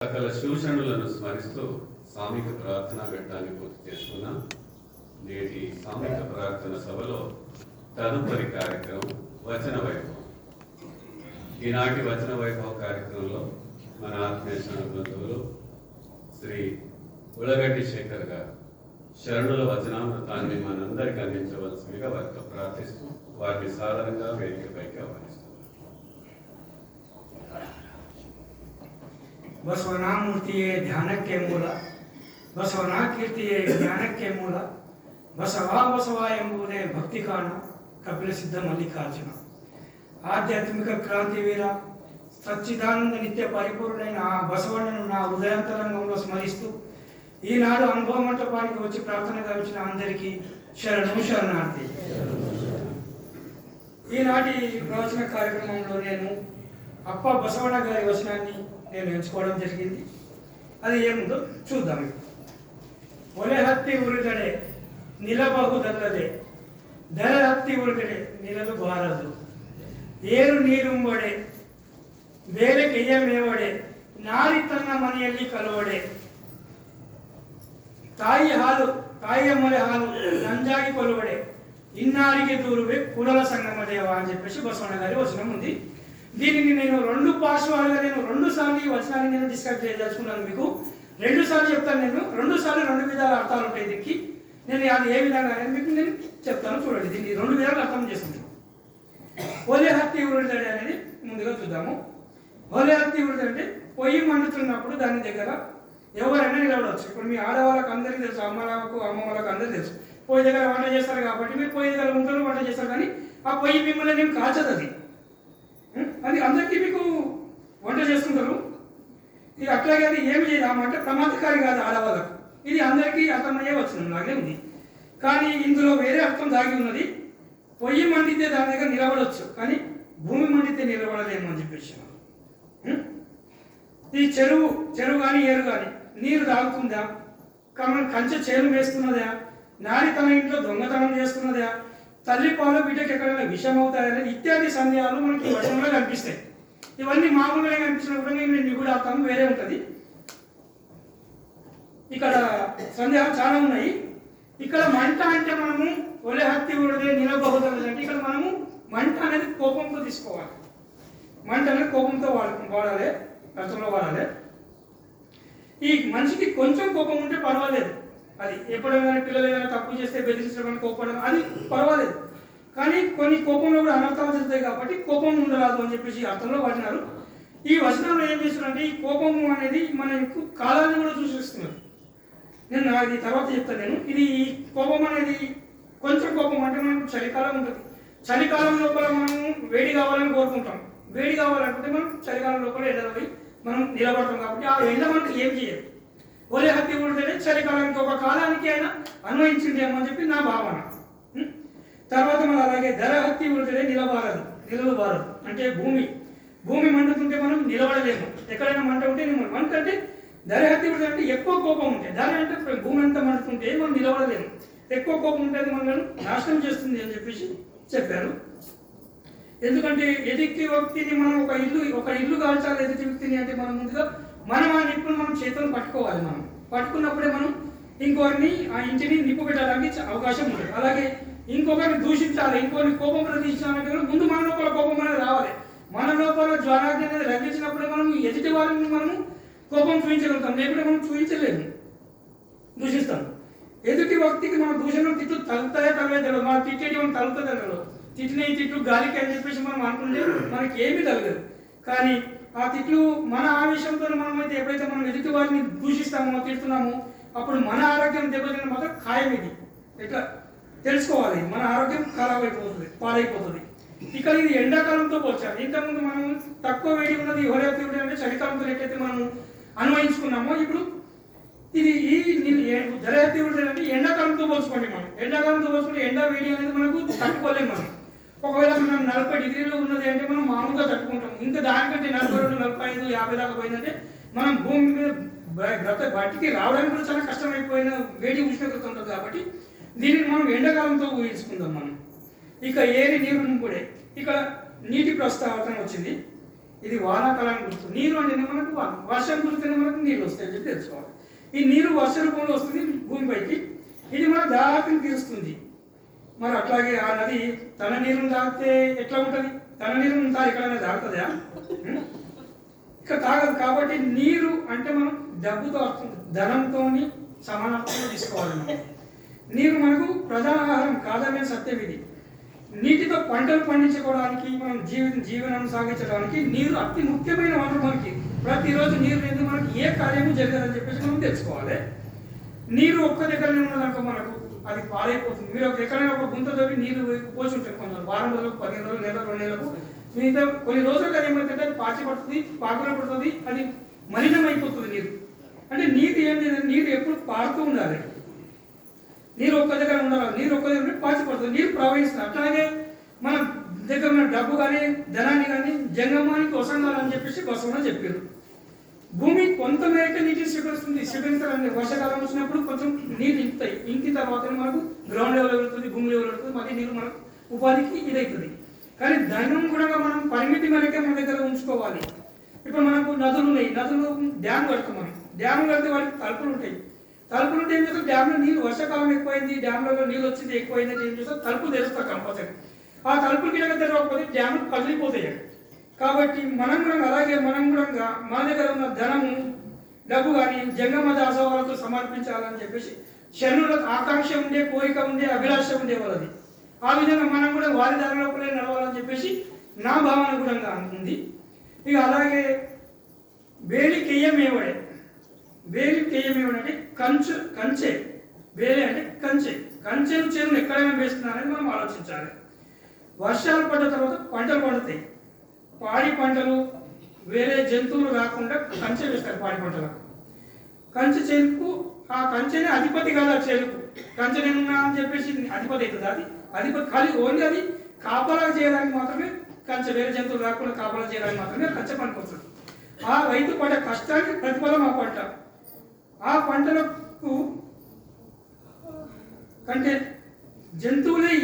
సకల సూచనలను స్మరిస్తూ సామూహిక ప్రార్థనా ఘట్టాన్ని పూర్తి చేసుకున్నాం. నేటి సామూహిక ప్రార్థన సభలో తదుపరి కార్యక్రమం వచన వైభవం. ఈనాటి వచన వైభవ కార్యక్రమంలో మన ఆత్మీయ బంధువులు శ్రీ ఉలగడ్డి శేఖర్ గారు శరణుల వచనామృతాన్ని మనందరికీ అందించవలసిందిగా వారితో ప్రార్థిస్తూ వారిని సాధారణంగా వేదికపైకి ఆహ్వానిస్తున్నాం. ಬಸವನಾಮೂರ್ತಿಯೇ ಧ್ಯಾನಕ್ಕೆ ಮೂಲ, ಬಸವನ ಕೀರ್ತಿಯೇ ಜ್ಞಾನಕ್ಕೆ ಮೂಲ, ಬಸವ ಎಂಬುದೇ ಭಕ್ತಿ ಕಾಣ ಕಪಿಲ ಸಿದ್ಧ ಮಲ್ಲಿಕಾರ್ಜುನ. ఆధ్యాత్మిక క్రాంతి వీర సచ్చిదానంద నిత్య పరిపూర్ణైన ఆ బసవಣ್ಣను నా హృదయాంతరంగంలో స్మరిస్తూ ఈనాడు అనుభవ మంటపానికి వచ్చి ప్రార్థన గావించిన అందరికీ శరణార్థి. ఈనాటి ప్రవచన కార్యక్రమంలో నేను అప్ప బసవಣ್ణ గారి వచనాన్ని నేను ఎంచుకోవడం జరిగింది. అది ఏముందో చూద్దాం. ఒಲೆ ಹತ್ತಿ ಉರಿದಡೆ ನಿಲಬಹುದಲ್ಲದೆ ದರ ಹತ್ತಿ ಉರಿದಡೆ ನಿಲ್ಲಲು ಬಾರದು, ಏರು ನೀರುಂಬಡೆ ಬೇರೆ ಕೈಯ ಮೇವಡೆ ನಾರಿ ತನ್ನ ಮನೆಯಲ್ಲಿ ಕಲವಡೆ, ತಾಯಿಯ ಮೊಲೆ ಹಾಲು ನಂಜಾಗಿ ಕೊಲುವಡೆ ఇన్నారికి దూరువే కుడల సంగమ దేవ అని చెప్పేసి బసవಣ್ణ గారి వచనం ఉంది. దీనిని నేను రెండు పార్శ్వాలుగా రెండు సార్లు ఈ వచనాన్ని నేను డిస్కస్ చేయదలుచుకున్నాను. మీకు రెండు సార్లు చెప్తాను. నేను రెండు సార్లు రెండు విధాల అర్థాలు ఉంటాయి దీనికి. నేను అది ఏ విధంగా అనేది మీకు నేను చెప్తాను. చూడండి, దీన్ని రెండు విధాలు అర్థం చేసుకుంటాను. ఒలే హత్తి ఉరిదడి అనేది ముందుగా చూద్దాము. ఒలే హత్తి ఉరిదడి అంటే పొయ్యి మండుతున్నప్పుడు దాని దగ్గర ఎవరైనా నిలబడవచ్చు. ఇప్పుడు మీ ఆడవాళ్ళకి అందరికీ తెలుసు, అమ్మ వాళ్ళకి అందరికీ తెలుసు. పొయ్యి దగ్గర వంట చేస్తారు కాబట్టి మీరు పొయ్యి దగ్గర ఉంటారు, వంట చేస్తారు. కానీ ఆ పొయ్యి మిమ్మల్ని నేను కాచదు. అది అందరికీ మీకు వంట చేస్తుంటారు. ఇది అట్లాగే అది ఏమి చేయదామంటే ప్రమాదకారి కాదు ఆడవాళ్ళకు. ఇది అందరికీ అర్థమయ్యే వచ్చింది, లాగే ఉంది. కానీ ఇందులో వేరే అర్థం దాగి ఉన్నది. పొయ్యి మండితే దాని దగ్గర నిలబడవచ్చు, కానీ భూమి మండితే నిలబడలేము అని చెప్పేసి. ఈ చెరువు కానీ ఏరు కానీ నీరు తాగుతుందా, కంచె చేను వేస్తున్నదా, నారి తన ఇంట్లో దొంగతనం చేస్తున్నదా, తల్లి పాలు బిడ్డకి ఎక్కడైనా విషయం అవుతాయనేది ఇత్యాది సందేహాలు మనకి ఈ వచనంలో కనిపిస్తాయి. ఇవన్నీ మామూలుగా కనిపించినప్పుడు నేను కూడా అర్థం వేరే ఉంటుంది. ఇక్కడ సందేహాలు చాలా ఉన్నాయి. ఇక్కడ మంట అంటే మనము ఒలే హత్తి ఉడిదే నిలబహుదలు అంటే ఇక్కడ మనము మంట అనేది కోపంతో తీసుకోవాలి. మంట అనేది కోపంతో వాడాలి, అర్థంలో వాడాలి. ఈ మనిషికి కొంచెం కోపం ఉంటే పర్వాలేదు. అది ఎప్పుడైనా పిల్లలు ఏదైనా తప్పు చేస్తే బెదిరించడం, కోపడం అది పర్వాలేదు. కానీ కొన్ని కోపంలో కూడా అనర్థాలు జరుగుతాయి కాబట్టి కోపం ఉండరాదు అని చెప్పేసి అర్థంలో వాడినారు. ఈ వచనంలో ఏం చేస్తున్నారంటే ఈ కోపం అనేది మనకు కాలాన్ని కూడా సూచిస్తున్నారు. నేను అది తర్వాత చెప్తాను. నేను ఇది ఈ కోపం అనేది కొంచెం కోపం అంటే మనకు చలికాలం ఉంటుంది. చలికాలం లోపల మనము వేడి కావాలని కోరుకుంటాం. వేడి కావాలనుకుంటే మనం చలికాలం లోపల ఎండలో పోయి మనం నిలబడతాం. కాబట్టి ఆ ఎండ మనకు ఏం చేయదు. ఒలే హత్తి ఉడితే చలికాలానికి ఒక కాలానికి అయినా అన్వయించింది ఏమని చెప్పి నా భావన. తర్వాత మనం అలాగే ధర హత్తి ఉడితే నిలవబారదు అంటే భూమి మండుతుంటే మనం నిలబడలేము. ఎక్కడైనా మంట ఉంటే మంట అంటే ధర హత్తి ఉడితే అంటే ఎక్కువ కోపం ఉంటే, ధర అంటే భూమి అంతా మండుతుంటే మనం నిలబడలేము. ఎక్కువ కోపం ఉంటే అది మనల్ని నాశనం చేస్తుంది అని చెప్పేసి చెప్పారు. ఎందుకంటే ఎదుటి వ్యక్తిని మనం ఒక ఇల్లు కాల్చాలి ఎదుటి వ్యక్తిని అంటే మనం ముందుగా మనం ఆ నిప్పును మనం చేతులు పట్టుకోవాలి. మనం పట్టుకున్నప్పుడే మనం ఇంకొకరిని ఆ ఇంటిని నిప్పు పెట్టడానికి అవకాశం ఉంటుంది. అలాగే ఇంకొకరిని దూషించాలి, ఇంకొకరిని కోపం ప్రదర్శించాలంటే ముందు మన లోపల కోపం అనేది రావాలి. మన లోపల జ్వాలాగ్ని అనేది రగిలించినప్పుడే మనం ఎదుటి వారిని మనము కోపం చూపించగలుగుతాం. లేకపోతే మనం చూపించలేము, దూషిస్తాం. ఎదుటి వ్యక్తికి మన దూషణ తిట్లు తగ్గుతాయో తగ్గలేదు, మన తిట్టేటి మనం తగ్గుతుందో తిట్టిన తిట్లు గాలికి అని చెప్పేసి మనం అనుకుంటే మనకి ఏమీ తగ్గదు. కానీ ఆ తిట్లు మన ఆవేశంతో మనమైతే ఎప్పుడైతే మనం ఎదుటి వారిని దూషిస్తామో తిడుతున్నామో అప్పుడు మన ఆరోగ్యం దెబ్బతిన మాత్రం ఖాయం. ఇది ఎట్లా తెలుసుకోవాలి, మన ఆరోగ్యం ఖరాబ్ అయిపోతుంది, పాడైపోతుంది. ఇక్కడ ఇది ఎండాకాలంతో పోల్చాలి. ఇంతకుముందు మనం తక్కువ వేడి ఉన్నది ఎవరైతే అంటే చలికాలంతో ఎట్లయితే మనం అన్వయించుకున్నామో ఇప్పుడు ఇది ఈ జలహత్తి అంటే ఎండాకాలంతో పోల్చుకోండి. మనం ఎండాకాలంతో పోల్చుకుంటే ఎండా వేడి అనేది మనకు తట్టుకోలేము. మనం ఒకవేళ మనం 40 డిగ్రీలో ఉన్నది అంటే మనం మామూలుగా తట్టుకుంటాం. ఇంకా దానికంటే 42, 45, 50 దాకా పోయిందంటే మనం భూమి మీద బయటికి రావడానికి కూడా చాలా కష్టమైపోయిన వేడి ఉష్ణోగ్రత ఉంటుంది. కాబట్టి దీనిని మనం ఎండాకాలంతో ఊహించుకుందాం. మనం ఇక ఏరి నీరు నింపుడే ఇక్కడ నీటి ప్రస్తావన వచ్చింది. ఇది వానాకాలానికి గుర్తు. నీరు అంటేనే మనకు వర్షం కురితేనే మనకు నీళ్ళు వస్తాయని చెప్పి తెలుసుకోవాలి. ఈ నీరు వర్ష రూపంలో వస్తుంది భూమిపైకి. ఇది మన దాహం తీరుస్తుంది. మరి అట్లాగే ఆ నది తన నీరుని తాగితే ఎట్లా ఉంటుంది? తన నీరుని తాగి ఎక్కడైనా తాగుతుందా? ఇక్కడ తాగదు. కాబట్టి నీరు అంటే మనం డబ్బుతో అర్థం, ధనంతో సమానత్వంలో తీసుకోవాలి. మనం నీరు మనకు ప్రధాన ఆహారం కాదనే సత్యం ఇది. నీటితో పంటలు పండించుకోవడానికి, మనం జీవనం సాగించడానికి నీరు అతి ముఖ్యమైన వనరు. మనకి ప్రతిరోజు నీరు లేదు మనకి ఏ కార్యము జరగదని చెప్పేసి మనం తెలుసుకోవాలి. నీరు ఒక్క దగ్గరనే ఉన్నదనుకో మనకు అది పాడైపోతుంది. మీరు ఎక్కడైనా ఒక గుంత తవ్వి నీరు పోసి ఉంటారు కొంచెం వారం రోజులకు, 15 రోజులు, నెల, 2 నెలలకు. మిగతా కొన్ని రోజులకు అది ఏమైతే పాచి పడుతుంది, పాకులు పడుతుంది, అది మలినం అయిపోతుంది నీరు. అంటే నీరు ఏం లేదు, నీరు ఎప్పుడు పారుతూ ఉండాలి. నీరు ఒక్క దగ్గర ఉండాలి. నీరు ఒక్క దగ్గర పాచి పడుతుంది, నీరు ప్రవహిస్తుంది. అట్లాగే మన దగ్గర ఉన్న డబ్బు కానీ ధనాన్ని కానీ జంగమానికి వసంగాలని చెప్పేసి బసవన చెప్పారు. భూమి కొంత మేరకు నీటిని స్వీకరిస్తుంది. స్వీకరించాలని వర్షాకాలం వచ్చినప్పుడు కొంచెం నీరు ఇంకుతాయి. ఇంకిన తర్వాత మనకు గ్రౌండ్ లెవెల్ వెళ్తుంది, భూమి లెవెల్ వెళ్తుంది, మళ్ళీ నీరు మనకు ఉపాధికి ఇదవుతుంది. కానీ ధనం కూడా మనం పరిమితి మేరకే మన దగ్గర ఉంచుకోవాలి. ఇప్పుడు మనకు నదులు ఉన్నాయి, నదులు డ్యామ్ కడతాం. మనం డ్యామ్ కడితే వాటికి తలుపులు ఉంటాయి. తలుపులు ఉంటే ఏం చేస్తాం? డ్యామ్లో నీళ్ళు వర్షాకాలం ఎక్కువైంది, డ్యామ్లలో నీళ్ళు వచ్చింది ఎక్కువైంది అంటే ఏం చేస్తాం? తలుపులు తెరుస్తాం కంపల్సరీ. ఆ తలుపులు కింద తెరవకపోతే డ్యాములు కదిలిపోతాయి. కాబట్టి మనం కూడా అలాగే మనం కూడా మన దగ్గర ఉన్న ధనము, డబ్బు కానీ జంగమ దాసవాళ్ళకు సమర్పించాలని చెప్పేసి శరణులకు ఆకాంక్ష ఉండే, కోరిక ఉండే, అభిలాష ఉండే వాళ్ళది. ఆ విధంగా మనం కూడా వారి దారిలోపలే నడవాలని చెప్పేసి నా భావన కూడా ఉంది. ఇక అలాగే వేలి కెయ్యమేవాడే. వేలి కెయ్యమేవాడంటే కంచె. వేలి అంటే కంచె. కంచెను చెరువును ఎక్కడైనా వేస్తున్నారని మనం ఆలోచించాలి. వర్షాలు పడ్డ తర్వాత పంటలు పండుతాయి. పాడి పంటలు వేరే జంతువులు రాకుండా కంచె వేస్తారు పాడి పంటలకు. కంచె చెరుకు, ఆ కంచెనే అధిపతి కాదు. ఆ చెరుకు కంచె నేనున్నా అని చెప్పేసి అధిపతి అవుతుంది. అది అధిపతి ఖాళీ ఓన్లీ అది కాపలా చేయడానికి మాత్రమే కంచె, వేరే జంతువులు రాకుండా కాపలా చేయడానికి మాత్రమే కంచె పనికొస్తుంది. ఆ రైతు పడ్డ కష్టానికి ప్రతిఫలం ఆ పంట. ఆ పంటలకు కంటే జంతువులే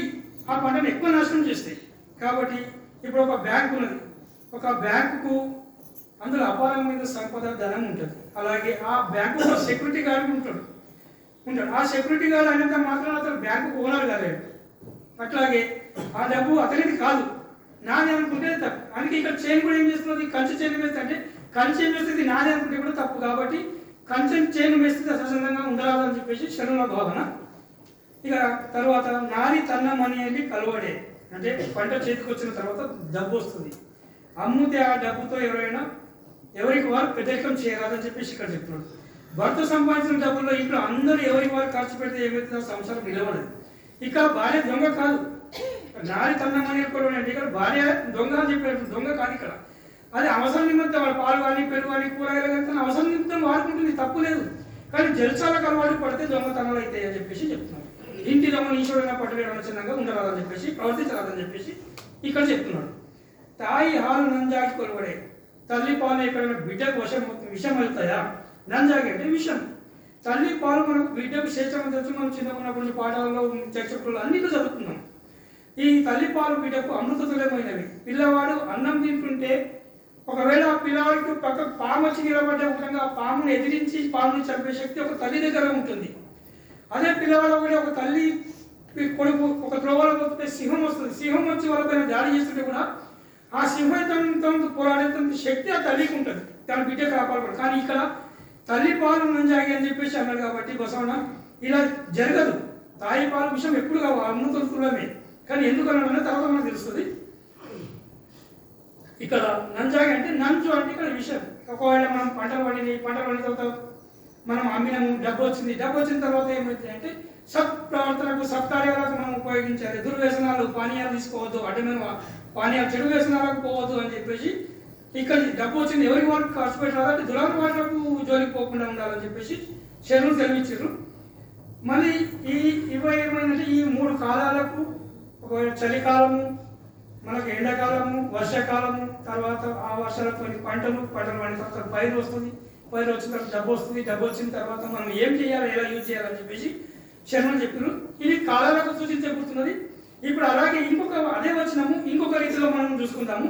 ఆ పంటను ఎక్కువ నాశనం చేస్తాయి. కాబట్టి ఇప్పుడు ఒక బ్యాంక్ ఉన్నది. ఒక బ్యాంకుకు అందులో అపారమైన సంపద, ధనం ఉంటుంది. అలాగే ఆ బ్యాంకు సెక్యూరిటీ గార్డు ఉంటాడు. ఆ సెక్యూరిటీ గార్డు అయినంత మాత్రం అతను బ్యాంకు ఓనర్ కాలేడు. అట్లాగే ఆ డబ్బు అతనిది కాదు, నాది అనుకుంటే తప్పు. అందుకే ఇక్కడ చైన్ కూడా ఏం చేస్తున్నది? కంచె చైన్ వేస్తే అంటే కంచె ఏం వేస్తుంది నాది అనుకుంటే కూడా తప్పు. కాబట్టి కంచె చైన్ వేస్తే సహజంగా ఉండరాదని చెప్పేసి శరణుల భావన. ఇక తర్వాత నాది తన్నమని అని కలవడే. అంటే పంట చేతికి వచ్చిన తర్వాత డబ్బు వస్తుంది. అమ్ముతే ఆ డబ్బుతో ఎవరికి వారు పెద్దరికం చేయరాదని చెప్పేసి ఇక్కడ చెప్తున్నాడు. భర్త సంపాదించిన డబ్బుల్లో ఇంట్లో అందరూ ఎవరికి వారు ఖర్చు పెడితే ఏమైతుందో సంసారం నిలబడదు. ఇక భార్య దొంగ కాదు, నారి తన్నమని అంటే ఇక్కడ భార్య దొంగ అని చెప్పారు. దొంగ కాదు ఇక్కడ. అది అవసరం నిమిత్తం వాళ్ళ పాలు కానీ, పెరుగు కానీ, కూరగాయలు కానీ అవసరం నిమిత్తం వాడుకుంటుంది, తప్పు లేదు. కానీ జల్సాలకు అలవాటు పడితే దొంగతనాలు అవుతాయి అని చెప్పేసి చెప్తున్నారు. ఇంటి దొంగ ఈశ్వరుడైనా పట్టువేయడం చిన్నగా ఉండరాదని చెప్పేసి, ప్రవర్తించరాదని చెప్పేసి ఇక్కడ చెప్తున్నాడు. తాయి హాలు నంజాకి కొలవడే. తల్లి పాలు ఎక్కడైనా బిడ్డకు విషం వెళ్తాయా? నంజాకి అంటే విషం. తల్లి పాలు మనకు బిడ్డకు శేషం తెలుసు. మనం చిన్నకున్నప్పుడు పాఠాలలో, చర్చకులు అన్నింటిలో చదువుతున్నాం. ఈ తల్లి పాలు బిడ్డకు అమృతతుల్యమైనవి. పిల్లవాడు అన్నం తింటుంటే ఒకవేళ ఆ పిల్లవాడికి పక్క పాము వచ్చి నిలబడ్డే విధంగా ఆ పామును ఎదిరించి పాముని చంపే శక్తి ఒక తల్లి దగ్గర ఉంటుంది. అదే పిల్లవాడు ఒక తల్లి కొడుకు ఒక త్రోవలో పోతే సింహం వస్తుంది. సింహం వచ్చి వాళ్ళపైన దాడి చేస్తుంటే కూడా ఆ సింహంతో పోరాడేంత శక్తి ఆ తల్లికి ఉంటుంది, తన బిడ్డ కాపాడకూడదు. కానీ ఇక్కడ తల్లి పాలు నంజాగి అని చెప్పేసి అన్నాడు. కాబట్టి బసవన్న ఇలా జరగదు. తాయి పాలు విషయం ఎప్పుడు కావు, అమృతమే. కానీ ఎందుకు అన్నాడనే తర్వాత మనకు తెలుస్తుంది. ఇక్కడ నంజాగి అంటే నంజు అంటే ఇక్కడ విషయం. ఒకవేళ మనం పంటలు పండిన తర్వాత మనం అమ్మినాము, డబ్బు వచ్చిన తర్వాత ఏమవుతుంది అంటే సత్ప్రవర్తనకు, సత్కార్యాలకు మనం ఉపయోగించాలి. దుర్వ్యసనాలు, పానీయాలు తీసుకోవద్దు, అడ్డమైన పానీయాలు, చెడు వ్యసనాలకు పోవద్దు అని చెప్పేసి ఇక్కడ డబ్బు వచ్చింది ఎవరికి వాళ్ళకి ఖర్చు పెట్టాలంటే దురాని వాళ్ళకు జోలికి పోకుండా ఉండాలని చెప్పేసి శరణులు తెలివించారు. మళ్ళీ ఇవి ఏమైందంటే ఈ 3 కాలాలకు, ఒక చలికాలము, మనకు ఎండాకాలము, వర్షాకాలము, తర్వాత ఆ వర్షాలకు కొన్ని పంటలు పండిన తర్వాత పైరు వస్తుంది. పైరు వచ్చిన తర్వాత డబ్బు వస్తుంది. డబ్బు వచ్చిన తర్వాత మనం ఏం చేయాలి, ఎలా యూజ్ చేయాలని చెప్పేసి శరణులు చెప్పారు. ఇది కాలాలకు సూచించబడుతున్నది. ఇప్పుడు అలాగే అదే వచనము ఇంకొక రీతిలో మనం చూసుకుందాము.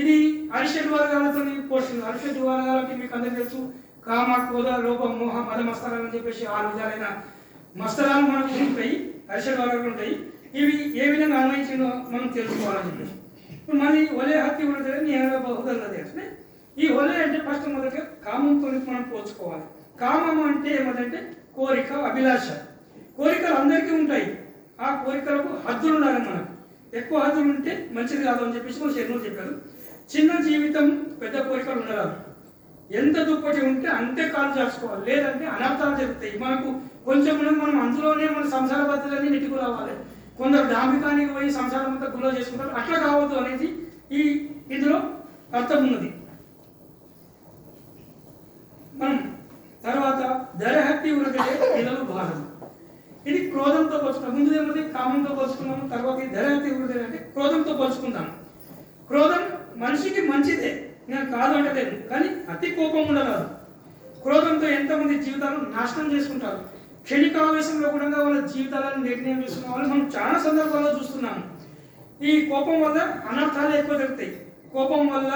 ఇది అరిషడ్ వర్గాలతో పోషణ. అరిషడ్ వర్గాలకి మీకు అందరికీ తెలుసు, కామ, క్రోధ, లోభ, మోహ, మద మస్తరాలు అని చెప్పేసి 6 విధాలైన మస్తరాలు మనకు ఉంటాయి, అరిషడ్ వర్గాలు ఉంటాయి. ఇవి ఏ విధంగా అన్వయించిందో మనం తెలుసుకోవాలని చెప్పేసి. ఇప్పుడు మళ్ళీ ఒలే హత్తి ఉన్నది నేను బహుదన్నది అంటే ఈ ఒలే అంటే ఫస్ట్ మొదటిగా కామంతో మనం పోల్చుకోవాలి. కామం అంటే ఏమంటే కోరిక, అభిలాష. కోరికలు అందరికీ ఉంటాయి, ఆ కోరికలకు హద్దులు ఉండాలి. మనకు ఎక్కువ హద్దులు ఉంటే మంచిది కాదు అని చెప్పేసి మన శరీరం చెప్పారు. చిన్న జీవితం, పెద్ద కోరికలు ఉండరాదు. ఎంత దుప్పటి ఉంటే అంతే కాలు చాచుకోవాలి, లేదంటే అనర్థాలు జరుగుతాయి. మనకు కొంచెం మనం అందులోనే మన సంసార పద్ధతులన్నీ నెట్టుకు రావాలి. కొందరు డాంబికానికి పోయి సంసారం అంతా గులో చేసుకుంటారు, అట్లా కావద్దు అనేది ఇందులో అర్థం ఉన్నది. మనం తర్వాత దరహత్తి వృద్ధి పిల్లలు బాధలు, ఇది క్రోధంతో పోల్చుకున్నాం. ముందు ఏమది కామంతో పోల్చుకున్నాము, తర్వాత దరహత్తి వృద్ధి అంటే క్రోధంతో పోల్చుకుందాం. క్రోధం మనిషికి మంచిదే, నేను కాదు అంటలేదు, కానీ అతి కోపం ఉండరాదు. క్రోధంతో ఎంతమంది జీవితాలు నాశనం చేసుకుంటారు. క్షణికావేశంలో కూడా వాళ్ళ జీవితాలను నిర్ణయం చేసుకున్న వాళ్ళు మనం చాలా సందర్భాల్లో చూస్తున్నాము. ఈ కోపం వల్ల అనర్థాలు ఎక్కువ జరుగుతాయి, కోపం వల్ల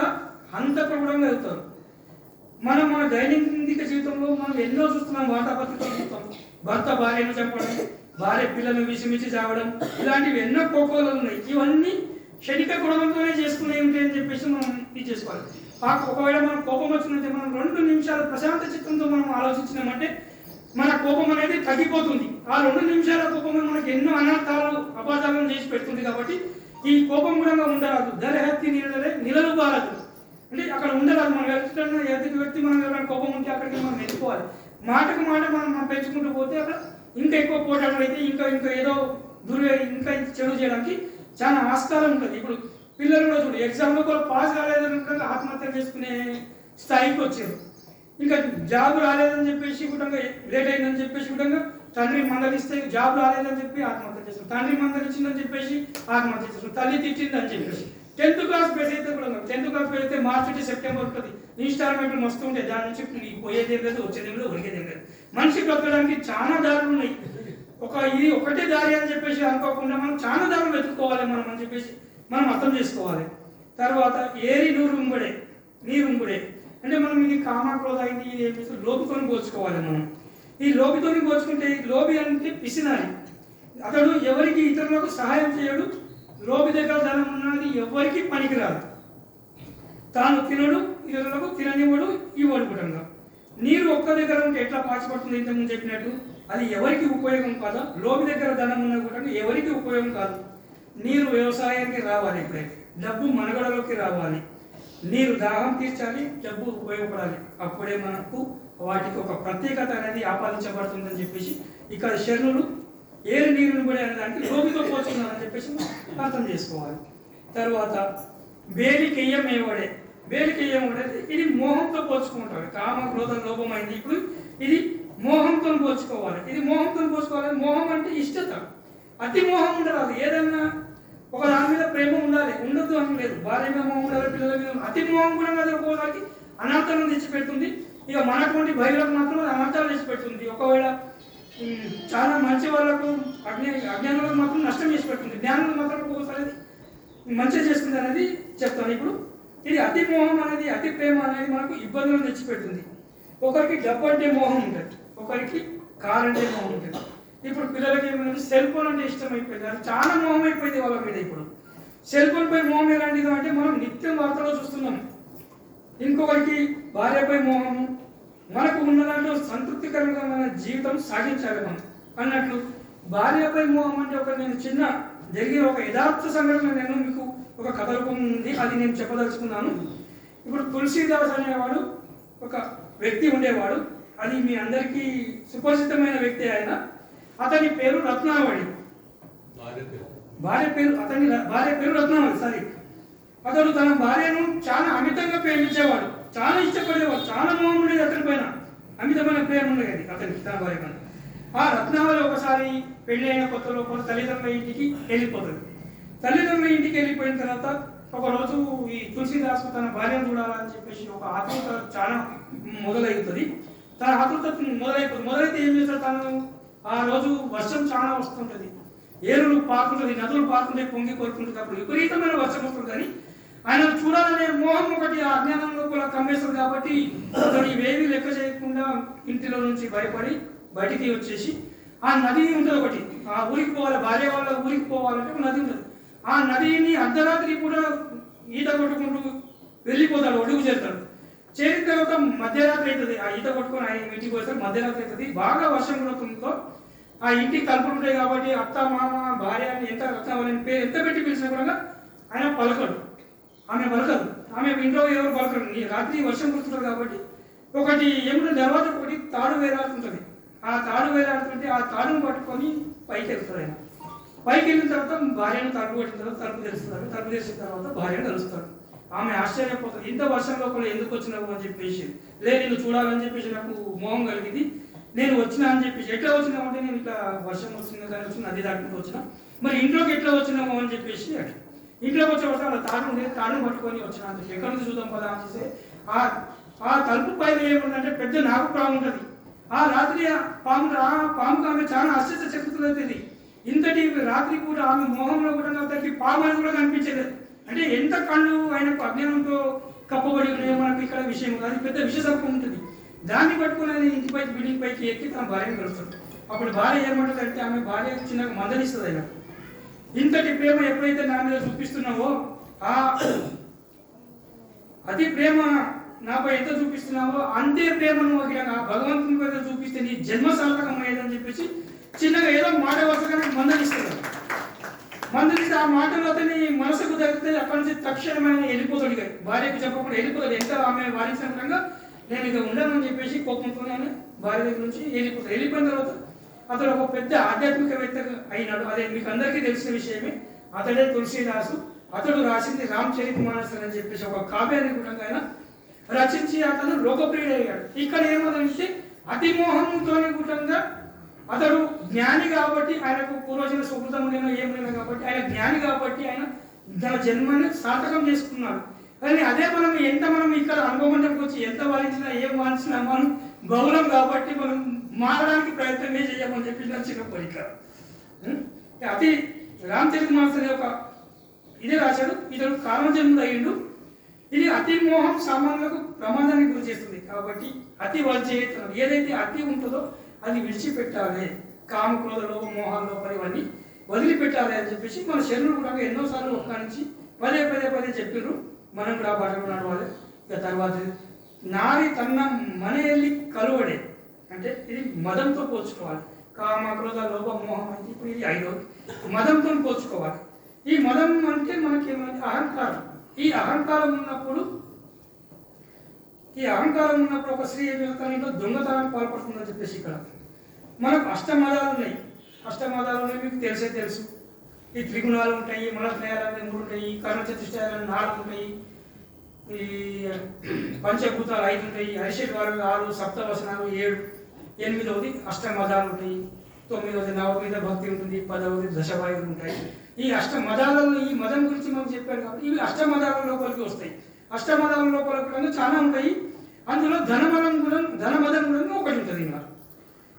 హంతకులు కూడా వెళ్తారు. మన దైనందిక జీవితంలో మనం ఎన్నో చూస్తున్నాం, వార్తాపత్రికలు చూస్తాం. భర్త భార్యను చంపడం, భార్య పిల్లలను విసిమిచి చావడం, ఇలాంటివి ఎన్నో కోపాలు ఉన్నాయి. ఇవన్నీ క్షణిక గుణంతోనే చేసుకునే ఏంటి అని చెప్పేసి మనం ఇది చేసుకోవాలి. ఒకవేళ మనం కోపం వచ్చిందంటే మనం 2 నిమిషాలు ప్రశాంత చిత్తంతో మనం ఆలోచించినామంటే మన కోపం అనేది తగ్గిపోతుంది. ఆ 2 నిమిషాల కోపం మనకి ఎన్నో అనర్థాలు, అపార్థాలను చేసి పెడుతుంది. కాబట్టి ఈ కోపం కూడా ఉండరాదు. దరహత్తి నిలలు బారదు అంటే అక్కడ ఉండరాదు. మనం వెళ్తున్న ఎదుటి వ్యక్తి మనం ఎవరైనా కోపం ఉంటే అక్కడికి మనం వెళ్ళిపోవాలి. మాటకు మాట మనం పెంచుకుంటూ పోతే అక్కడ ఇంకా ఎక్కువ పోటాటం అయితే ఇంకా ఏదో ఇంకా చెడు చేయడానికి చాలా ఆస్కారం ఉంటుంది. ఇప్పుడు పిల్లలు కూడా చూడు, ఎగ్జామ్లో కూడా పాస్ కాలేదని ఆత్మహత్య చేసుకునే స్థాయికి వచ్చారు. ఇంకా జాబ్ రాలేదని చెప్పేసి కూడా లేట్ అయిందని చెప్పేసి కూడా తండ్రి మందలిస్తే జాబ్ రాలేదని చెప్పి ఆత్మహత్య చేస్తారు. తండ్రి మందలిచ్చిందని చెప్పేసి ఆత్మహత్య చేస్తారు. తల్లి తిట్టిందని చెప్పేసి 10th క్లాస్ బేస్ అయితే కూడా 10th క్లాస్ బేస్ అయితే మార్చి నుంచి సెప్టెంబర్ ఉంటుంది. ఇన్స్టాల్మెంట్లు మస్తు ఉంటాయి, దాని నుంచి పోయేదేం లేదు, వచ్చేదేం లేదు, ఒరిగేదేం లేదు. మనిషి బ్రతకడానికి చాలా దారులు ఉన్నాయి. ఇది ఒకటే దారి అని చెప్పేసి అనుకోకుండా మనం చాలా దారులు వెతుక్కోవాలి మనం అని చెప్పేసి మనం అర్థం చేసుకోవాలి. తర్వాత ఏరి నీరుంబుడే అంటే మనం ఇది కామ, క్రోధ అయింది, ఇది ఏం చేస్తే లోబితో పోల్చుకోవాలి. మనం ఈ లోబితో పోల్చుకుంటే లోబి అంటే పిసినారి, అతడు ఎవరికి ఇతరులకు సహాయం చేయడు, లోబి దగ్గర ధనం ఉన్నది ఎవరికి పనికిరాదు, తాను తినడు, ఇతరులకు తిననివ్వడు, ఇవ్వడు కూడా. నీరు ఒక్క దగ్గర ఉంటే ఎట్లా పాచిపడుతుంది, ఇంతకుముందు చెప్పినట్టు అది ఎవరికి ఉపయోగం కాదు. లోబి దగ్గర ధనం ఉన్నా కూడా ఎవరికి ఉపయోగం కాదు. నీరు వ్యవసాయానికి రావాలి, ఎప్పుడైతే డబ్బు మనుగడలోకి రావాలి. నీరు దాహం తీర్చాలి, డబ్బు ఉపయోగపడాలి, అప్పుడే మనకు వాటికి ఒక ప్రత్యేకత అనేది ఆపాదించబడుతుందని చెప్పేసి ఇక్కడ శరణులు ఏరు నీరుని కూడా అనే దానికి లోబితో పోల్చుకున్నారని చెప్పేసి అర్థం చేసుకోవాలి. తర్వాత బేలికెయ్యమేవాడే ఇది మోహంతో పోల్చుకుంటారు. కామ, క్రోధ, లోభం అయింది. ఇప్పుడు ఇది మోహంతో పోల్చుకోవాలి. మోహం అంటే ఇష్టత, అతి మోహం ఉండరాదు. ఏదన్నా ఒక దాని మీద ప్రేమ ఉండాలి, ఉండొద్దు అని లేదు. భార్య మీద మోహం ఉండాలి, పిల్లల మీద. అతి మోహం కూడా ఒక్కోసారికి అనర్థాలను తెచ్చిపెడుతుంది. ఇక మనటువంటి భైరులకు మాత్రం అది అనర్థాలు తెచ్చిపెడుతుంది. ఒకవేళ చాలా మంచి వాళ్ళకు అజ్ఞానులకు మాత్రం నష్టం చేసి పెడుతుంది, జ్ఞానులకు మాత్రం ఒక్కొక్కసారి మంచిగా చేస్తుంది అనేది చెప్తాను. ఇప్పుడు ఇది అతి మోహం అనేది, అతి ప్రేమ అనేది మనకు ఇబ్బందులను తెచ్చిపెడుతుంది. ఒకరికి డబ్బు అంటే మోహం ఉంటుంది, ఒకరికి కార్ అంటే మోహం ఉంటుంది. ఇప్పుడు పిల్లలకి ఏమైనా సెల్ ఫోన్ అంటే ఇష్టం అయిపోయింది, అది చాలా మోహం అయిపోయింది వాళ్ళ మీద. ఇప్పుడు సెల్ ఫోన్ పై మోహం ఎలాంటిది అంటే మనం నిత్యం వార్తలో చూస్తున్నాం. ఇంకొకరికి భార్యపై మోహము, మనకు ఉన్న దాంట్లో సంతృప్తికరమైన జీవితం సాగించాలి మనం అన్నట్లు. భార్యపై మోహం అంటే నేను చిన్న జరిగిన ఒక యథార్థ సంఘటన నేను మీకు ఒక కథ రూపం ఉంది, అది నేను చెప్పదలుచుకున్నాను. ఇప్పుడు తులసీదాస్ అనేవాడు ఒక వ్యక్తి ఉండేవాడు, అది మీ అందరికీ సుపరిచితమైన వ్యక్తి. అతని పేరు రత్నావళి, భార్య పేరు రత్నావళి. సారీ, అతడు తన భార్యను చాలా అమితంగా ప్రేమించేవాడు, చాలా ఇష్టపడేవాడు, చాలా మోహం ఉండేది అతని పైన, అమితమైన ప్రేమ ఉండేది అతనికి తన భార్య పైన. ఆ రత్నావళి ఒకసారి పెళ్లి అయిన కొత్తలో తల్లిదండ్రుల ఇంటికి వెళ్ళిపోతుంది. తల్లిదండ్రుల ఇంటికి వెళ్ళిపోయిన తర్వాత ఒకరోజు ఈ తులసీదాసు తన భార్యను చూడాలని చెప్పేసి ఒక ఆతృత చాలా మొదలవుతుంది. తన ఆతృత మొదలైతే ఏం చేస్తాడు తను, ఆ రోజు వర్షం చాలా వస్తుంటుంది, ఏరులు పారుతుంటుంది, నదులు పారుతుంటే పొంగి కోరుకుంటుంది. అప్పుడు విపరీతమైన వర్షం వస్తుంది. కానీ ఆయన చూడాలనే మోహం ఒకటి ఆ అజ్ఞానం లోపల కమ్మేస్తుంది కాబట్టి అతను ఇవేవి లెక్క చేయకుండా ఇంటిలో నుంచి భయపడి బయటికి వచ్చేసి ఆ నది ఉంటుంది ఒకటి, ఆ ఊరికి పోవాలి, భార్య వాళ్ళ ఊరికి పోవాలంటే ఒక నది ఉంటుంది. ఆ నదిని అర్ధరాత్రి కూడా ఈత కొట్టుకుంటూ వెళ్ళిపోతాడు, ఒడుగు చేరుతాడు. చేరిన తర్వాత మధ్యరాత్రి అవుతుంది, ఆ ఈత కొట్టుకొని ఆయన ఇంటికి వస్తారు. మధ్యరాత్రి అవుతుంది, బాగా వర్షం కురుతుందో ఆ ఇంటికి తలుపులు ఉంటాయి కాబట్టి అత్త మామ భార్య అని ఎంత వాళ్ళని పేరు ఎంత పెట్టి పిలిచినా కూడా ఆయన పలకడు, ఆమె పలకదు, ఆమె ఇంట్లో ఎవరు పలకడు. రాత్రి వర్షం కురుతుంటుంది కాబట్టి ఒకటి ఏమిటో దర్వాజ ఒకటి తాడు వేలాడుతుంటుంది. ఆ తాడు వేలాడుతుంటే ఆ తాడును పట్టుకొని పైకి వెళ్తాడు ఆయన. పైకి వెళ్ళిన తర్వాత భార్యను తలుపు కొట్టిన తర్వాత తలుపు తెరుస్తారు. తలుపు తెరిచిన తర్వాత భార్యను కలుస్తాడు. ఆమె ఆశ్చర్యపోతుంది, ఇంత వర్షం లోపల ఎందుకు వచ్చినావు అని చెప్పేసి. లేదు నిన్ను చూడాలని చెప్పేసి నాకు మోహం కలిగింది, నేను వచ్చినా అని చెప్పేసి. ఎట్లా వచ్చినావు అంటే నేను ఇట్లా వర్షం వస్తుంది కానీ వచ్చి నది దాటుకుంటూ వచ్చినా. మరి ఇంట్లోకి ఎట్లా వచ్చినాము అని చెప్పేసి ఇంట్లోకి వచ్చే వస్తే అలా తాడు ఉండేది, తాడును పట్టుకొని వచ్చినా అని చెప్పి. ఎక్కడి నుంచి చూద్దాం పదా అని చేస్తే ఆ తలుపు పైన ఏముందంటే పెద్ద నాగు పాము ఉంటుంది. ఆ రాత్రి పాముకు ఆమె చాలా ఆశ్చర్య చెప్తుంది. ఇంతటి రాత్రి కూడా ఆమె మోహంలో కూడా అతనికి పాము అని కూడా కనిపించలేదు. అంటే ఎంత కళ్ళు ఆయనకు అజ్ఞానంతో కప్పబడి ఉన్నాయో మనకు ఇక్కడ విషయం కాదు, పెద్ద విషసర్పం ఉంటుంది. దాన్ని పట్టుకుని ఆయన ఇంటి పైకి బిల్డింగ్ పైకి ఎక్కి తన భార్యను కలుస్తాడు. అప్పుడు భార్య ఏమంటుంది అంటే ఆమె భార్య చిన్నగా మందలిస్తుంది. ఆయన ఇంతటి ప్రేమ ఎప్పుడైతే నా మీద చూపిస్తున్నావో ఆ అతి ప్రేమ నాపై ఎంత చూపిస్తున్నావో అంతే ప్రేమను భగవంతుని మీద చూపిస్తే నీ జన్మ సార్థకం అయ్యేదని చెప్పేసి చిన్నగా ఏదో మాట వరుసగా మందలిస్తున్నాడు. మందలిస్తే ఆ మాటలు అతని మనసుకు తగ్గితే అక్కడి నుంచి తక్షణమైన వెళ్ళిపోతాడు. ఇక భార్యకు చెప్పకుండా వెళ్ళిపోతాడు. ఎంత ఆమె వారించిన విధంగా నేను ఇక ఉండనని చెప్పేసి కోపంతో ఆయన భార్య దగ్గర నుంచి వెళ్ళిపోతాడు. వెళ్ళిపోయిన తర్వాత అతడు ఒక పెద్ద ఆధ్యాత్మికవేత్త అయినాడు. అదే మీకు అందరికీ తెలిసిన విషయమే. అతడే తులసీదాసు. అతడు రాసింది రామచరితమానస్ అని చెప్పేసి ఒక కావ్యాన్ని కూడా ఆయన రచించి అతను లోకప్రియుడయ్యాడు. ఇక్కడ ఏమదంటే అతిమోహంతో కూడా అతడు జ్ఞాని కాబట్టి ఆయనకు పూర్వజన సుకృతం ఉండేనో ఏమైనా కాబట్టి ఆయన జ్ఞాని కాబట్టి ఆయన తన జన్మని సార్థకం చేసుకున్నాడు. కానీ అదే మనం ఇక్కడ అనుభవంలోకి వచ్చి ఎంత వారించినా ఏం వారించినా మనం బహుళం కాబట్టి మనం మారడానికి ప్రయత్నమే చేయమని చెప్పి నా చిన్న కోరిక. అతి రామచరితమానస్ అనే ఒక ఇదే రాశాడు. ఇతడు కారణజన్ముడు అయ్యిండు. ఇది అతి మోహం సామాన్యులకు ప్రమాదానికి గురి చేస్తుంది కాబట్టి అతి వర్జేయత్నం ఏదైతే అతి ఉంటుందో అది విడిచిపెట్టాలి. కామక్రోధ లోప మోహాల లోపల ఇవన్నీ వదిలిపెట్టాలి అని చెప్పేసి మన శరీరం కూడా ఎన్నోసార్లు ఒక్క నుంచి పదే చెప్పారు. మనం కూడా ఆ బాటలో నడవాలి. ఇక తర్వాత నారి తన్న మనయల్లి కలువడే అంటే ఇది మదంతో పోల్చుకోవాలి. కామక్రోధ లోప మోహం అంటే ఇప్పుడు ఇది 5వది మదంతో పోల్చుకోవాలి. ఈ మదం అంటే మనకి ఏమంటే అహంకారం. ఈ అహంకారం ఉన్నప్పుడు ఒక స్త్రీ ఏం చేస్తానంటే దొంగతనానికి పాల్పడుతుందని చెప్పేసి ఇక్కడ మనకు అష్టమదాలు ఉన్నాయి. మీకు తెలుసు. ఈ త్రిగుణాలు ఉంటాయి, మలత్రయాలు 3 ఉంటాయి, కర్మచతుష్టయాలు 4 ఉంటాయి, ఈ పంచభూతాలు 5 ఉంటాయి, హరిషడ్వాలు 6, సప్తవసనాలు 7, 8వది అష్టమదాలు ఉంటాయి, 9వది నవమీద భక్తి ఉంటుంది, 10వది దశవాయువులు ఉంటాయి. ఈ అష్టమదాలలో ఈ మదం గురించి మనం చెప్పాను కాబట్టి ఇవి అష్టమదాల లోపలికి వస్తాయి. అష్టమదాల లోపల కూడా చాలా ఉంటాయి. అందులో ధనమదం కూడా ఒకటి ఉంటుంది.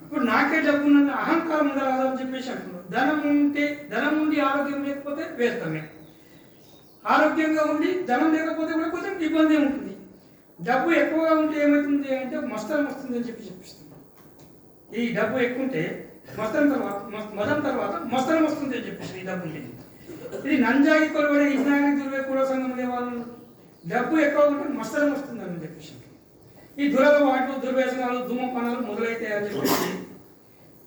ఇప్పుడు నాకే డబ్బు ఉన్న అహంకారం ఉండాలని చెప్పేసి అంటున్నాను. ధనం ఉండి ఆరోగ్యం లేకపోతే వ్యర్థమే. ఆరోగ్యంగా ఉండి ధనం లేకపోతే కూడా కొంచెం ఇబ్బంది ఉంటుంది. డబ్బు ఎక్కువగా ఉంటే ఏమవుతుంది అంటే మస్తరం వస్తుంది అని చెప్పిస్తుంది. ఈ డబ్బు ఎక్కువ ఉంటే మదం తర్వాత మస్తరం వస్తుంది అని చెప్పేసి ఈ డబ్బు ఉంటే ఇది నంజాగి కొలబడే ఇజ్ఞాని దుర్వే కూడా సంఘం అనే వాళ్ళు డబ్బు ఎక్కువ ఉంటే మస్తరం వస్తుందని చెప్పేసి ఈ దురలవాటు దుర్వ్యసనాలు ధూమపానాలు మొదలైతాయి అని చెప్పేసి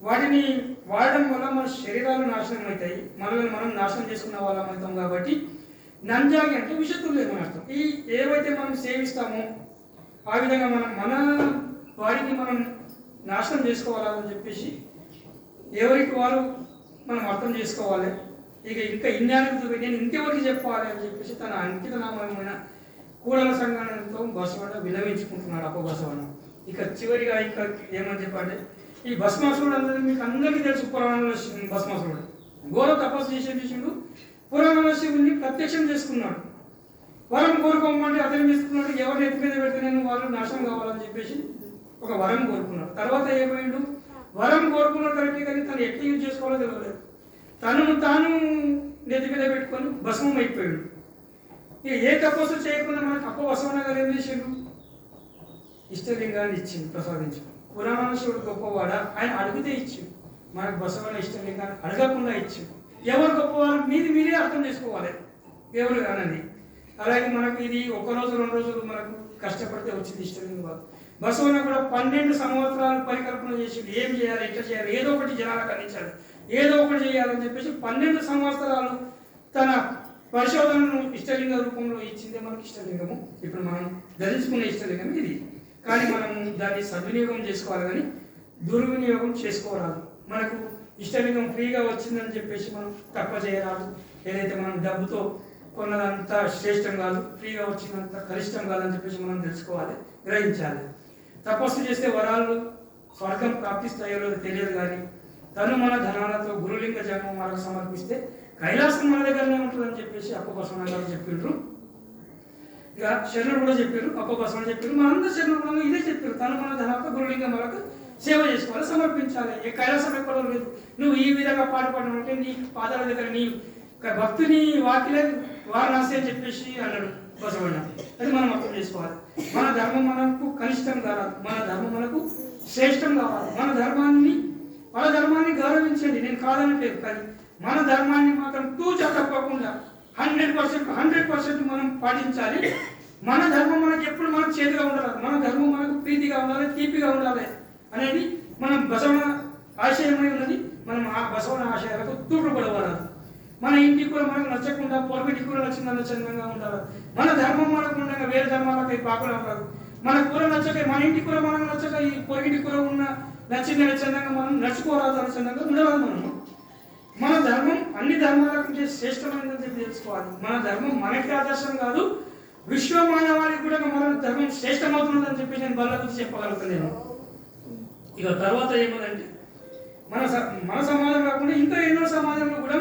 వాటిని వాడడం వల్ల మన శరీరాలు నాశనం అవుతాయి. మనల్ని మనం నాశనం చేసుకున్న వాళ్ళం అవుతాం. కాబట్టి నంజాగి అంటే విషతుల్యం అని అర్థం. ఈ ఏవైతే మనం సేవిస్తామో ఆ విధంగా మన వారిని మనం నాశనం చేసుకోవాలని చెప్పేసి ఎవరికి వారు మనం అర్థం చేసుకోవాలి. ఇంకా ఇన్యానికి నేను ఇంకెవరికి చెప్పాలి అని చెప్పేసి తన అంకిత నామమైన కూడల సంఘంతో బసవన్న వినవించుకుంటున్నాడు అపబసవన్న. ఇక చివరిగా ఇంకా ఏమని చెప్పండి, ఈ భస్మాసురుడు అందరూ మీకు అందరికీ తెలుసు. పురాణంలో భస్మాసురుడు ఘోర తపస్సు చేసిండు. పురాణంలో శివుడిని ప్రత్యక్షం చేసుకున్నాడు. వరం కోరుకోమంటే అతను చేసుకున్నాడు. ఎవరిని ఎత్తి మీద పెడితే నేను వాళ్ళు నాశనం కావాలని చెప్పేసి ఒక వరం కోరుకున్నాడు. తర్వాత ఏమైండు, వరం కోరుకున్నాడు కరెక్ట్, కానీ తను ఎట్లా యూజ్ చేసుకోవాలో తెలియలేదు. తాను నెత్తి మీద పెట్టుకొని భస్మం అయిపోయాడు. ఇక ఏ తపస్సు చేయకుండా మనకు అప్ప బసవన్న గారు ఏం చేసిండు? ఇష్టలింగాన్ని ఇచ్చింది, ప్రసాదించింది. పురాణేశ్వరుడు గొప్పవాడ, ఆయన అడిగితే ఇచ్చింది. మనకు బసవన్న ఇష్టలింగాన్ని అడగకుండా ఇచ్చింది. ఎవరు గొప్పవారు మీరే అర్థం చేసుకోవాలి, ఎవరు కానండి. అలాగే మనకు ఇది ఒక రోజు 2 రోజులు మనకు కష్టపడితే వచ్చింది ఇష్టలింగం. బసవన్న కూడా 12 సంవత్సరాలు పరికల్పన చేసి ఏం చేయాలి, ఎట్లా చేయాలి, ఏదో ఒకటి జనాలకు అందించాలి, ఏదో ఒకటి చేయాలని చెప్పేసి 12 సంవత్సరాలు తన పరిశోధనను ఇష్టలింగ రూపంలో ఇచ్చిందే మనకి ఇష్టలింగము. ఇప్పుడు మనం ధరించుకునే ఇష్టలింగం ఇది. కానీ మనం దాన్ని సద్వినియోగం చేసుకోవాలి, కానీ దుర్వినియోగం చేసుకోరాదు. మనకు ఇష్టలింగం ఫ్రీగా వచ్చిందని చెప్పేసి మనం తక్కువ చేయరాదు. ఏదైతే మనం డబ్బుతో కొన్నదంతా శ్రేష్టం కాదు, ఫ్రీగా వచ్చినంత కనిష్టం కాదని చెప్పేసి మనం తెలుసుకోవాలి, గ్రహించాలి. తపస్సు చేస్తే వరాలు స్వర్గం ప్రాప్తిస్తాయో తెలియదు, కానీ తను మన ధనాలతో గురులింగ జన్మ మనకు సమర్పిస్తే కైలాసం మన దగ్గరనే ఉంటుందని చెప్పేసి అప్ప బసవన్న గారు చెప్పిండ్రు. ఇక శరణుడు కూడా చెప్పారు, అప్ప బసవన్న చెప్పారు, మనందరూ శరణుడు కూడా ఇదే చెప్పారు. తను మన ధనాలతో గురులింగం మనకు సేవ చేసుకోవాలి, సమర్పించాలి. ఏ కైలాసం ఎక్కడో లేదు. నువ్వు ఈ విధంగా పాటుపడినంటే నీ పాదాల దగ్గర నీ భక్తుని వాకిలే వారణాసి అని చెప్పేసి అన్నాడు బసవన్న. అది మనం అర్థం చేసుకోవాలి. మన ధర్మం మనకు కనిష్టం కావాలి, మన ధర్మం మనకు శ్రేష్టం కావాలి. మన ధర్మాన్ని గౌరవించండి, నేను కాదనట్లేదు, కానీ మన ధర్మాన్ని మాత్రం తూచా తప్పకుండా 100% మనం పాటించాలి. మన ధర్మం మనకి ఎప్పుడు మనకు చేతిగా ఉండాలి, మన ధర్మం మనకు ప్రీతిగా ఉండాలి, తీపిగా ఉండాలి అనేది మనం బసవన ఆశయమై ఉన్నది. మనం ఆ బసవన ఆశయాలకు తూటుపడవాలి. మన ఇంటికి కూడా మనకు నచ్చకుండా పొరగటి కూర నచ్చిందన్న చందంగా ఉండాలి. మన ధర్మం మనకు ఉండగా వేరే ధర్మాలకి పాకులు అంటారు. మన కూర నచ్చక మన ఇంటి కూర మనకు నచ్చక ఈ పొరగిటి కూర ఉన్న నచ్చిందనే చందంగా మనం నడుచుకోరాదు అనే చందంగా ఉండరాదు. మన ధర్మం అన్ని ధర్మాల కంటే శ్రేష్టమైనదని చెప్పి తెలుసుకోవాలి. మన ధర్మం మనకి ఆదర్శం కాదు, విశ్వ మానవాళికి కూడా మన ధర్మం శ్రేష్టమవుతున్నదని చెప్పి నేను బల్ల గురించి చెప్పగలుగుతున్నాను. ఇక తర్వాత ఏమదంటే మన సమాజం కాకుండా ఇంకా ఎన్నో సమాజంలో కూడా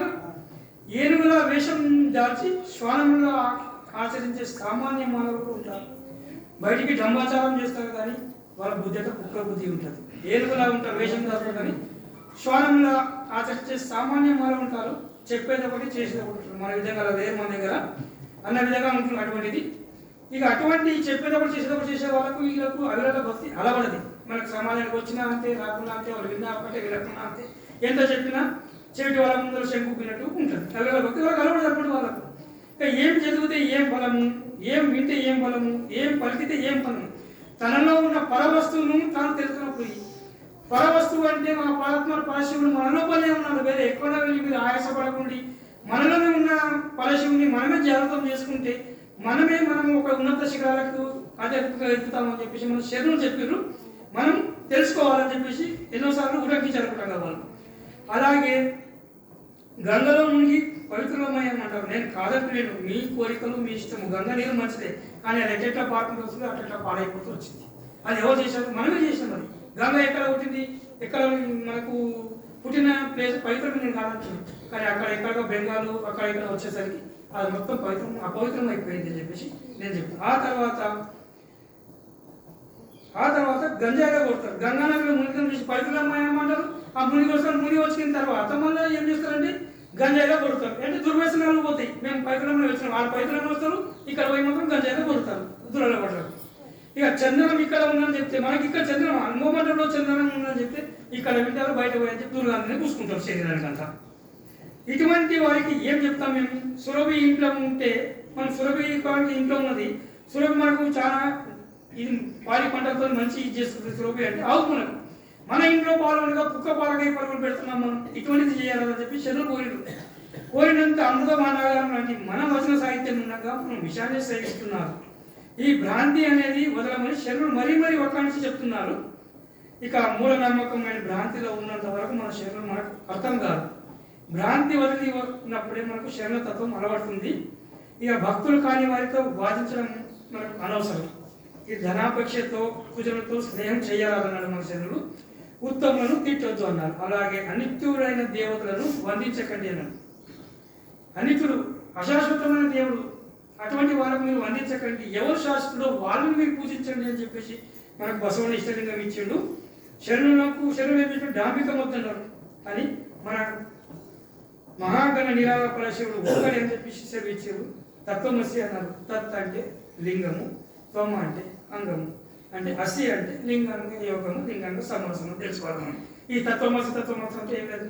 ఏనుగుల వేషం దాల్చి శ్వానములో ఆచరించే సామాన్య మానవులు ఉంటారు. బయటికి డంబాచారం చేస్తారు, కానీ వాళ్ళ బుద్ధి అంటే కుక్క బుద్ధి ఉంటుంది. ఏనుగులా ఉంటారు, వేషం దాస్తారు, కానీ శ్వానంలో ఆచరించే సామాన్య మానవులు ఉంటారు. చెప్పేది ఒకటి, చేసేది ఒకటి ఉంటుంది. మన విధంగా వేరు మన దగ్గర అన్న విధంగా ఉంటుంది అటువంటిది. ఇక అటువంటి చెప్పేది ఒకటి చేసేది ఒకటి చేసే వాళ్ళకు వీళ్ళకు అవిరల భక్తి అలవడది. మనకు సమాజానికి వచ్చినా అంతే, రాకుండా అంతే, వాళ్ళు విన్నా ఒకటే, వినకుండా అంతే. ఎంత చెప్పినా చెవిటి వాళ్ళ ముందర శంకుపోయినట్టు ఉంటుంది. అవిరల భక్తి వాళ్ళకి అలవడదు అటువంటి వాళ్ళకు. ఇక ఏం చదివితే ఏం ఫలము, ఏం వింటే ఏం ఫలము, ఏం పలికితే ఏం ఫలము, తనలో ఉన్న పరవస్తువును తాను తెలుసుకున్నప్పుడు. పరవస్తువు అంటే మా పరమాత్మ పరశివుడు మన లోపలనే ఉన్నాడు, వేరే ఎక్కడ వెళ్ళి మీరు ఆయాసపడకుండా మనలోనే ఉన్న పరశివుని మనమే జాగ్రత్త చేసుకుంటే మనం ఒక ఉన్నత శిఖరాలకు ఆధ్యాత్మికంగా ఎదుగుతామని చెప్పేసి మన శరణులు చెప్పారు. మనం తెలుసుకోవాలని చెప్పేసి ఎన్నోసార్లు ఉటంకించాలనుకుంటాం కదా వాళ్ళు. అలాగే గంగలో మునిగి పవిత్రమయ్యమంటారు. నేను కాదట్లేను, మీ కోరికలు మీ ఇష్టము. గంగ నీరు మంచిదే, కానీ అది ఎట్లా పాడుకుంటూ వస్తుంది, అట్లా పాడైపోతూ వచ్చింది. అది ఎవరు చేశారు? మనమే చేసాం. అది గంగ ఎక్కడ పుట్టింది, ఎక్కడ మనకు పుట్టిన ప్లేస్ పవిత్రం నేను కాదంటున్నాను, కానీ ఎక్కడో బెంగాలు అక్కడ ఇక్కడ వచ్చేసరికి అది మొత్తం అపవిత్రం అయిపోయింది అని చెప్పేసి నేను చెప్పాను. ఆ తర్వాత గంజాయిగా కొడతారు. గంగానదిలో మునిగిని చూసి పవిత్రమయ్యమంటారు. ఆ మునిగి వస్తారు. మునిగి వచ్చిన తర్వాత మళ్ళీ ఏం చేస్తారంటే గంజాయిగా కొడతారు. అంటే దుర్వ్యసనాలు పోతాయి. మేము పవిత్రంలో వచ్చినాం, వాళ్ళు పవిత్రంలో వస్తారు, ఇక్కడ పోయి మాత్రం గంజాయిగా కొడతారు, దురలో పడతారు. ఇక చందనం ఇక్కడ ఉందని చెప్తే మనకి ఇక్కడ చందనం అనుభవంలో చందనం ఉందని చెప్తే ఇక్కడ వింటారు, బయట పోయి చెప్పి దుర్గాంధిని పూసుకుంటారు శరీరానికి అంతా. ఇటువంటి వారికి ఏం చెప్తాం మేము? సురభి ఇంట్లో ఉంటే మన సురభి ఇంట్లో ఉన్నది. సురభి మనకు చాలా ఇది పాడి పంటలతో మంచి ఇది చేస్తుంది. సురభి అంటే ఆవు మనకు మన ఇంట్లో పాలు ఉండగా కుక్క పాలకై పరుగులు పెడుతున్నాం మనం. ఇటువంటిది చేయాలని చెప్పి శరీరం కోరినంత అమృత మానగారం లాంటి మన వచన సాహిత్యం ఉండగా మనం విషయాన్ని సేవిస్తున్నారు. ఈ భ్రాంతి అనేది వదలమని శరీరం మరీ వకాంక్షి చెప్తున్నారు. ఇక మూఢనమ్మకమైన భ్రాంతిలో ఉన్నంత వరకు మన శరీరం మనకు అర్థం కాదు. భ్రాంతి వదిలి ఉన్నప్పుడే మనకు శరణతత్వం అలవడుతుంది. ఇక భక్తులు కాని వారితో వాదించడం మనకు అనవసరం. ఈ ధనాపేక్షతో పూజలతో స్నేహం చేయాలన్నాడు మన శరణుడు. ఉత్తములను తిట్టొద్దు అన్నారు. అలాగే అనిత్యుడైన దేవతలను వందించకండి అన్నాడు. అనిత్యుడు అశాశ్వతమైన దేవుడు, అటువంటి వాళ్ళకు మీరు వందించకండి. ఎవరు శాశ్వతుడో వాళ్ళని మీరు పూజించండి అని చెప్పేసి మనకు బసవన్న ఇష్టలింగం ఇచ్చిండు. శరణులు ఏమిటంటే డాంబికం వద్దన్నారు. అని మన మహాగణ నిరాల పరశివుడు ఒక్కడే అని చెప్పేసి సెలవిచ్చారు. తత్వమసి అన్నారు. తత్ అంటే లింగము, త్వమ అంటే అంగము, అంటే అసి అంటే లింగాంగ యోగము, లింగాంగ సమాసము తెలుసుకోవాలి మనం. ఈ తత్వమసి అంటే ఏం లేదు,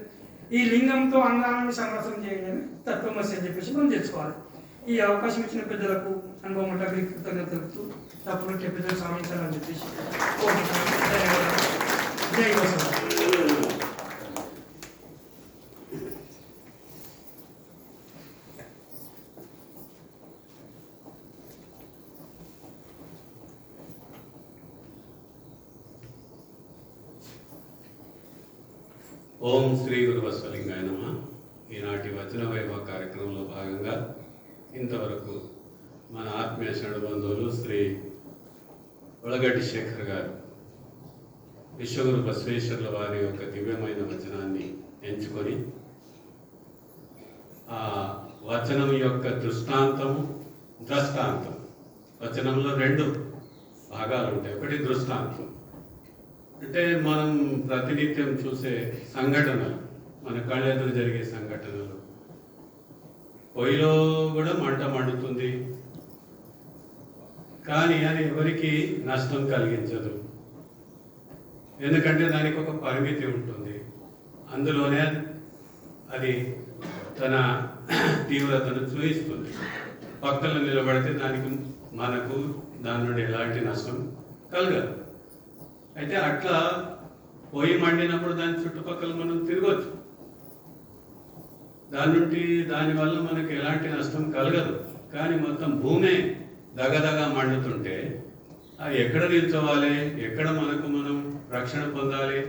ఈ లింగంతో అంగాన్ని సమరసం చేయడమే తత్వమసి అని చెప్పేసి మనం తెలుసుకోవాలి. ఈ అవకాశం ఇచ్చిన పెద్దలకు అనుభవం అంటే కృతజ్ఞత తెలుపుతూ తప్పులు పెద్దలు సాధించాలని చెప్పేసి కోరుకుంటున్నాను. ధన్యవాదాలు. జై గోసాయి. ఓం శ్రీ గురుబసవలింగాయ నమః. ఈనాటి వచన వైభవ కార్యక్రమంలో భాగంగా ఇంతవరకు మన ఆత్మీయ శరణ బంధువులు శ్రీ ఉలగడ్డి శేఖర్ గారు విశ్వగురు బసవేశ్వరుల వారి యొక్క దివ్యమైన వచనాన్ని ఎంచుకొని ఆ వచనం యొక్క దృష్టాంతము, ద్రష్టాంతం. వచనంలో రెండు భాగాలు ఉంటాయి. ఒకటి దృష్టాంతం అంటే మనం ప్రతినిత్యం చూసే సంఘటనలు, మన కళ్ళెదురు జరిగే సంఘటనలు. పొయ్యిలో కూడా మంట మండుతుంది, కానీ అది ఎవరికి నష్టం కలిగించదు. ఎందుకంటే దానికి ఒక పరిమితి ఉంటుంది. అందులోనే అది తన తీవ్రతను చూపిస్తుంది. పక్కన నిలబడితే మనకు దాని నుండి ఎలాంటి నష్టం కలగదు. అయితే అట్లా పొయ్యి మండినప్పుడు దాని చుట్టుపక్కల మనం తిరగచ్చు. దానివల్ల మనకు ఎలాంటి నష్టం కలగదు. కానీ మొత్తం భూమే దగదగా మండుతుంటే అది ఎక్కడ నిల్చోవాలి, ఎక్కడ మనం రక్షణ పొందాలి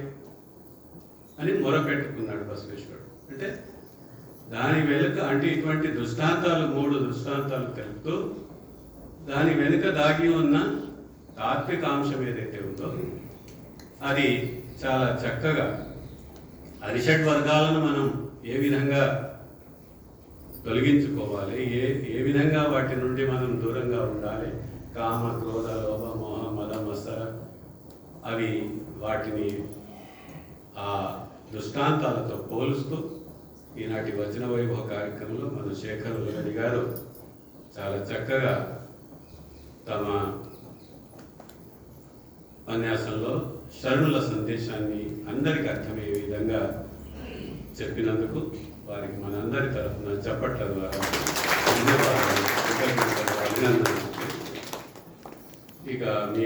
అని మొరపెట్టుకున్నాడు బసవేశ్వరుడు. అంటే దాని వెనుక అంటే ఇటువంటి దృష్టాంతాలు, 3 దృష్టాంతాలు తెలుపుతూ దాని వెనుక దాగి ఉన్న తాత్విక అంశం ఏదైతే ఉందో అది చాలా చక్కగా అరిషడ్ వర్గాలను మనం ఏ విధంగా తొలగించుకోవాలి, ఏ విధంగా వాటి నుండి మనం దూరంగా ఉండాలి, కామ, క్రోధ, లోభ, మోహ, మద, మత్సర అవి వాటిని ఆ దృష్టాంతాలతో పోలుస్తూ ఈనాటి వచన వైభవ కార్యక్రమంలో మన శేఖర్ ఉలగడ్డి గారు చాలా చక్కగా తమ ఉపన్యాసంలో శరణుల సందేశాన్ని అందరికీ అర్థమయ్యే విధంగా చెప్పినందుకు వారికి మనందరి తరఫున చప్పట్ల ద్వారా ధన్యవాదాలు, కృతజ్ఞతలు, అభినందనలు. ఇక మీ